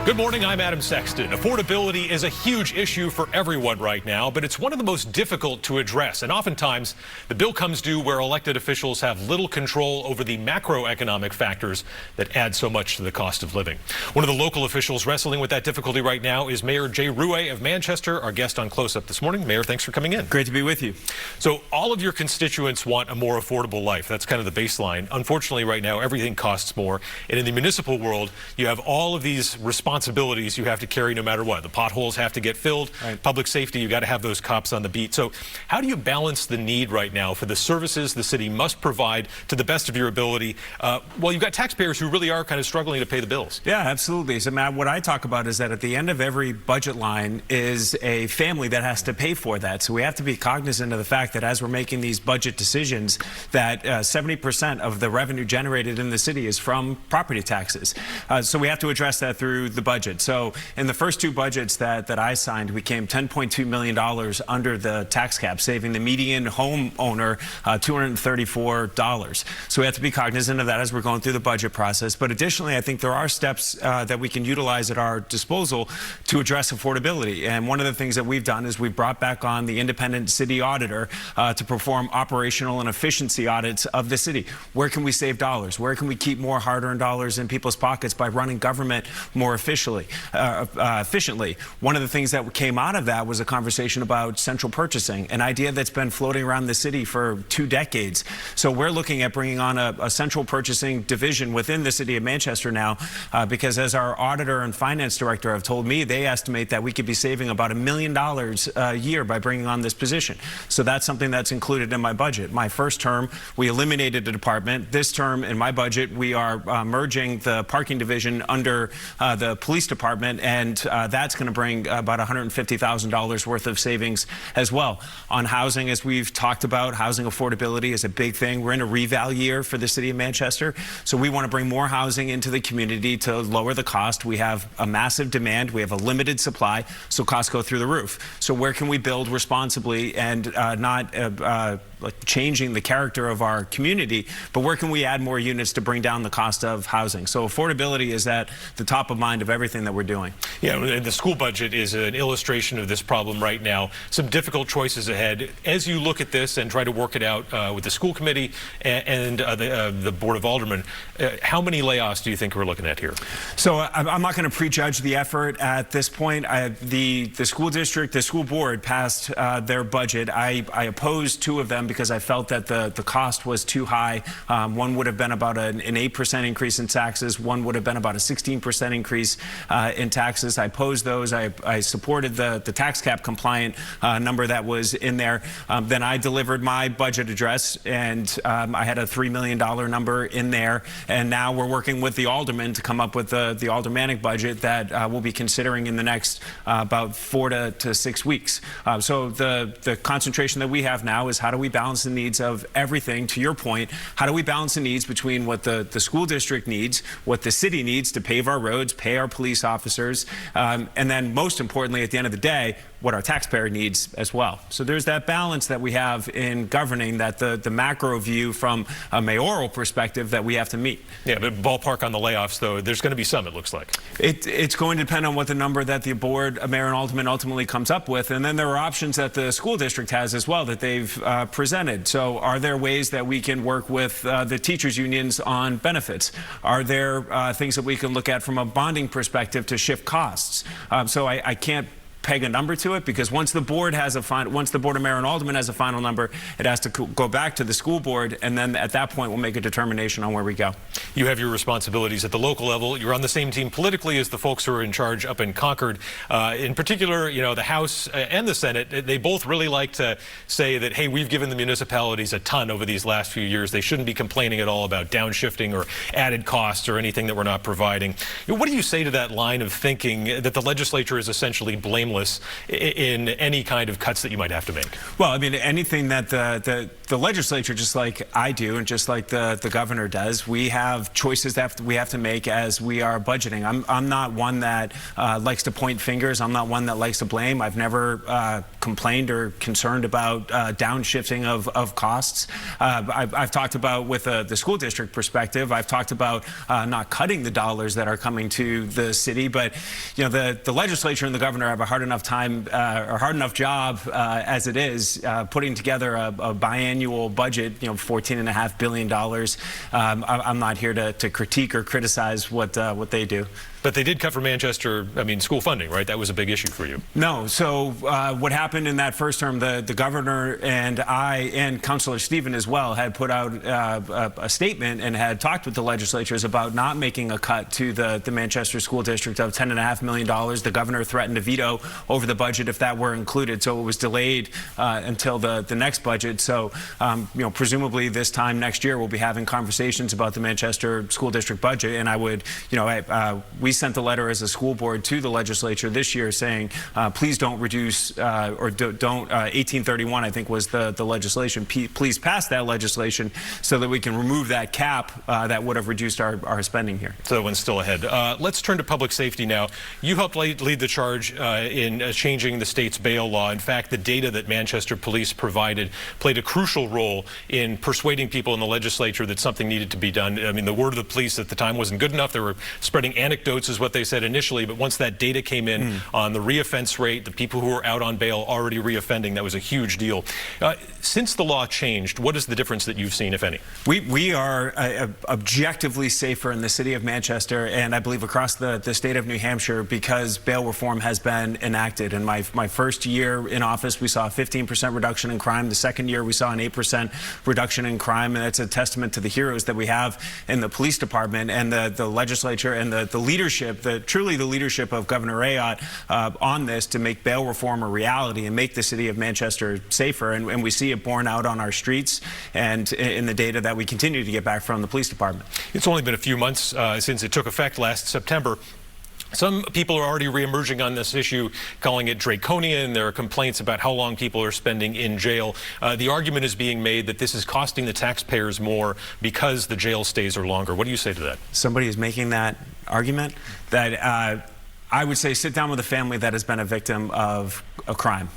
Good morning, I'm Adam Sexton. Affordability is a huge issue for everyone right now, but it's one of the most difficult to address. And oftentimes, the bill comes due where elected officials have little control over the macroeconomic factors that add so much to the cost of living. One of the local officials wrestling with that difficulty right now is Mayor Jay Ruais of Manchester, our guest on Close-Up this morning. Mayor, thanks for coming in. Great to be with you. So all of your constituents want a more affordable life. That's kind of the baseline. Unfortunately, right now, everything costs more. And in the municipal world, you have all of these responsibilities you have to carry no matter what. The potholes have to get filled. Right. Public safety, you got to have those cops on the beat. So how do you balance the need right now for the services the city must provide to the best of your ability? Well, you've got taxpayers who really are kind of struggling to pay the bills. Yeah, absolutely. So, Matt, what I talk about is that at the end of every budget line is a family that has to pay for that. So we have to be cognizant of the fact that as we're making these budget decisions, that 70% of the revenue generated in the city is from property taxes. So we have to address that through the budget. So in the first two budgets that I signed, we came $10.2 million under the tax cap, saving the median homeowner $234. So we have to be cognizant of that as we're going through the budget process. But additionally, I think there are steps that we can utilize at our disposal to address affordability. And one of the things that we've done is we've brought back on the independent city auditor to perform operational and efficiency audits of the city. Where can we save dollars? Where can we keep more hard-earned dollars in people's pockets by running government more efficiently? One of the things that came out of that was a conversation about central purchasing, an idea that's been floating around the city for 2 decades. So we're looking at bringing on a central purchasing division within the city of Manchester now, because as our auditor and finance director have told me, they estimate that we could be saving about $1 million a year by bringing on this position. So that's something that's included in my budget. My first term, we eliminated the department. This term in my budget, we are merging the parking division under the police department, and that's going to bring about $150,000 worth of savings as well. On housing, as we've talked about, housing affordability is a big thing. We're in a reval year for the city of Manchester, so we want to bring more housing into the community to lower the cost. We have a massive demand. We have a limited supply, so costs go through the roof. So where can we build responsibly and not changing the character of our community, but where can we add more units to bring down the cost of housing? So affordability is at the top of mind of everything that we're doing. Yeah, and the school budget is an illustration of this problem right now. Some difficult choices ahead. As you look at this and try to work it out with the school committee and the Board of Aldermen, how many layoffs do you think we're looking at here? So I'm not going to prejudge the effort at this point. The school district, the school board passed their budget. I opposed 2 of them because I felt that the cost was too high. One would have been about an 8% increase in taxes. One would have been about a 16% increase in taxes. I opposed those. I supported the tax cap compliant number that was in there. Then I delivered my budget address, and I had a $3 million number in there. And now we're working with the aldermen to come up with the aldermanic budget that we'll be considering in the next about 4 to 6 weeks. So the concentration that we have now is how do we balance the needs of everything. To your point, how do we balance the needs between what the school district needs, what the city needs to pave our roads, pay our police officers, and then most importantly, at the end of the day, what our taxpayer needs as well. So there's that balance that we have in governing, that the macro view from a mayoral perspective that we have to meet. Yeah, but ballpark on the layoffs, though, there's going to be some, it looks like. It's going to depend on what the number that the board, mayor and alderman, ultimately comes up with. And then there are options that the school district has as well that they've presented. So are there ways that we can work with the teachers unions on benefits? Are there things that we can look at from a bonding perspective to shift costs? So I can't peg a number to it, because once the board has once the board of mayor and aldermen has a final number, it has to go back to the school board, and then at that point we'll make a determination on where we go. You have your responsibilities at the local level. You're on the same team politically as the folks who are in charge up in Concord. In particular, you know, the House and the Senate, they both really like to say that, hey, we've given the municipalities a ton over these last few years. They shouldn't be complaining at all about downshifting or added costs or anything that we're not providing. What do you say to that line of thinking that the legislature is essentially blameless seamless in any kind of cuts that you might have to make? Well, I mean, anything that the legislature, just like I do and just like the governor does, we have choices that we have to make as we are budgeting. I'm not one that likes to point fingers. I'm not one that likes to blame. I've never complained or concerned about downshifting of costs. I've talked about, with the school district perspective, I've talked about not cutting the dollars that are coming to the city, but the legislature and the governor have a hard enough time or hard enough job as it is putting together a biannual budget, $14.5 billion. I'm not here to critique or criticize what they do. But they did cut for Manchester, school funding, right? That was a big issue for you. No. So what happened in that first term, the governor and I and Councilor Stephen as well had put out a statement and had talked with the legislatures about not making a cut to the Manchester School District of $10.5 million. The governor threatened to veto over the budget if that were included. So it was delayed until the next budget. So, presumably this time next year, we'll be having conversations about the Manchester School District budget. And I would, we sent a letter as a school board to the legislature this year saying, please don't reduce or don't 1831, I think was the legislation. Please pass that legislation so that we can remove that cap that would have reduced our spending here. So that one's still ahead. Let's turn to public safety now. You helped lead the charge in changing the state's bail law. In fact, the data that Manchester police provided played a crucial role in persuading people in the legislature that something needed to be done. The word of the police at the time wasn't good enough. They were spreading anecdotes, is what they said initially, but once that data came in on the reoffense rate, the people who were out on bail already reoffending, that was a huge deal. Since the law changed, what is the difference that you've seen, if any? We are objectively safer in the city of Manchester, and I believe across the state of New Hampshire, because bail reform has been enacted. In my first year in office, we saw a 15% reduction in crime. The second year, we saw an 8% reduction in crime, and it's a testament to the heroes that we have in the police department and the legislature and the leadership, truly the leadership of Governor Ruais on this to make bail reform a reality and make the city of Manchester safer. And we see it borne out on our streets and in the data that we continue to get back from the police department. It's only been a few months since it took effect last September. Some people are already reemerging on this issue, calling it draconian. There are complaints about how long people are spending in jail. The argument is being made that this is costing the taxpayers more because the jail stays are longer. What do you say to that? Somebody is making that argument. That I would say sit down with a family that has been a victim of a crime,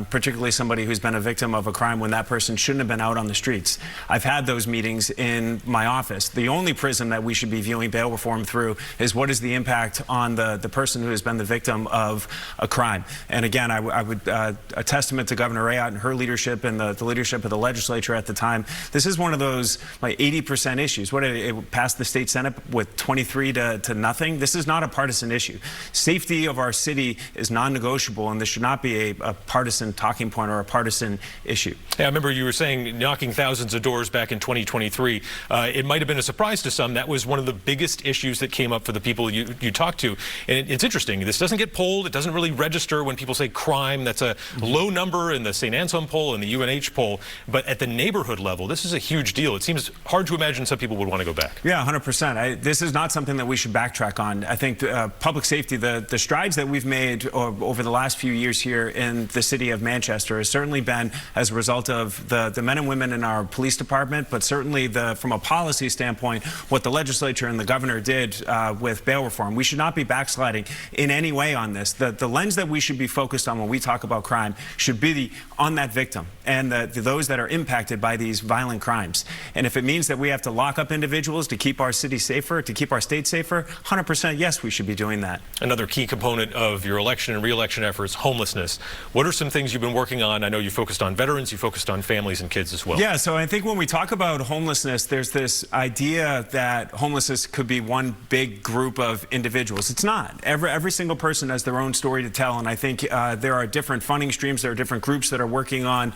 particularly somebody who's been a victim of a crime when that person shouldn't have been out on the streets. I've had those meetings in my office. The only prism that we should be viewing bail reform through is what is the impact on the person who has been the victim of a crime. And again, I would a testament to Governor Ruais and her leadership and the leadership of the legislature at the time. This is one of those 80% issues. It passed the state Senate with 23 to nothing. This is not a partisan issue. Safety of our city is non-negotiable, and this should not be a partisan talking point or a partisan issue. Yeah, I remember you were saying knocking thousands of doors back in 2023. It might have been a surprise to some. That was one of the biggest issues that came up for the people you talked to. And it's interesting. This doesn't get polled. It doesn't really register when people say crime. That's a low number in the St. Anselm poll and the UNH poll. But at the neighborhood level, this is a huge deal. It seems hard to imagine some people would want to go back. Yeah, 100%. This is not something that we should backtrack on. I think public safety, the strides that we've made over the last few years here in the city of Manchester has certainly been as a result of the men and women in our police department, but certainly from a policy standpoint, what the legislature and the governor did with bail reform. We should not be backsliding in any way on this. The lens that we should be focused on when we talk about crime should be on that victim and those that are impacted by these violent crimes. And if it means that we have to lock up individuals to keep our city safer, to keep our state safer, 100% yes, we should be doing that. Another key component of your election and re-election efforts, homelessness. What are some things you've been working on? I know you focused on veterans, you focused on families and kids as well. Yeah, so I think when we talk about homelessness, there's this idea that homelessness could be one big group of individuals. It's not. Every single person has their own story to tell, and I think there are different funding streams, there are different groups that are working on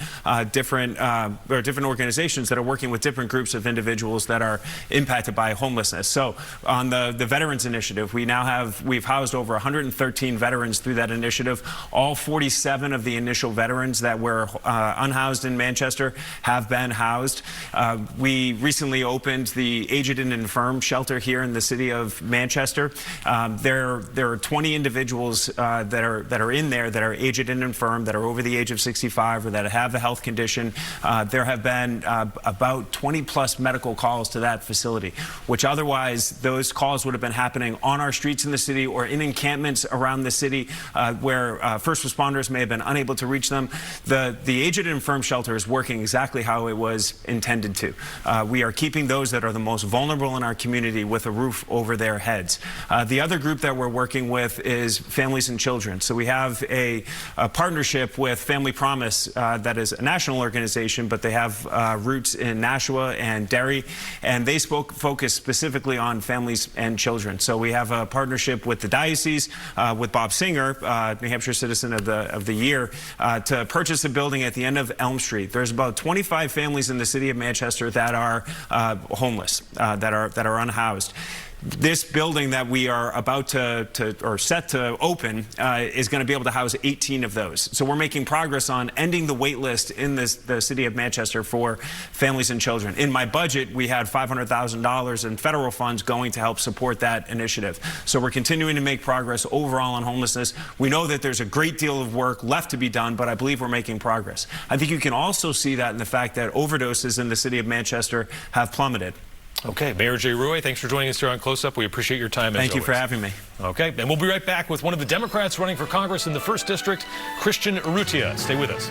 different organizations that are working with different groups of individuals that are impacted by homelessness. So on the Veterans Initiative, we've housed over over 113 veterans through that initiative. All 47 of the initial veterans that were unhoused in Manchester have been housed. We recently opened the Aged and Infirm shelter here in the city of Manchester. There are 20 individuals that are in there that are aged and infirm, that are over the age of 65 or that have a health condition. There have been about 20 plus medical calls to that facility, which otherwise those calls would have been happening on our streets in the city or in encampments around the city where first responders may have been unable to reach them. The Aged and Infirm shelter is working exactly how it was intended to. We are keeping those that are the most vulnerable in our community with a roof over their heads. The other group that we're working with is families and children. So we have a partnership with Family Promise that is a national organization, but they have roots in Nashua and Derry, and they focus specifically on families and children. So we have a partnership with the diocese, with Bob Singer, New Hampshire Citizen of the Year, to purchase a building at the end of Elm Street. There's about 25 families in the city of Manchester that are homeless, that are unhoused. This building that we are about to set to open is going to be able to house 18 of those. So we're making progress on ending the wait list in the city of Manchester for families and children. In my budget, we had $500,000 in federal funds going to help support that initiative. So we're continuing to make progress overall on homelessness. We know that there's a great deal of work left to be done, but I believe we're making progress. I think you can also see that in the fact that overdoses in the city of Manchester have plummeted. Okay, Mayor Jay Ruais, thanks for joining us here on Close Up. We appreciate your time. Thank you for having me. Okay, and we'll be right back with one of the Democrats running for Congress in the 1st District, Christian Urrutia. Stay with us.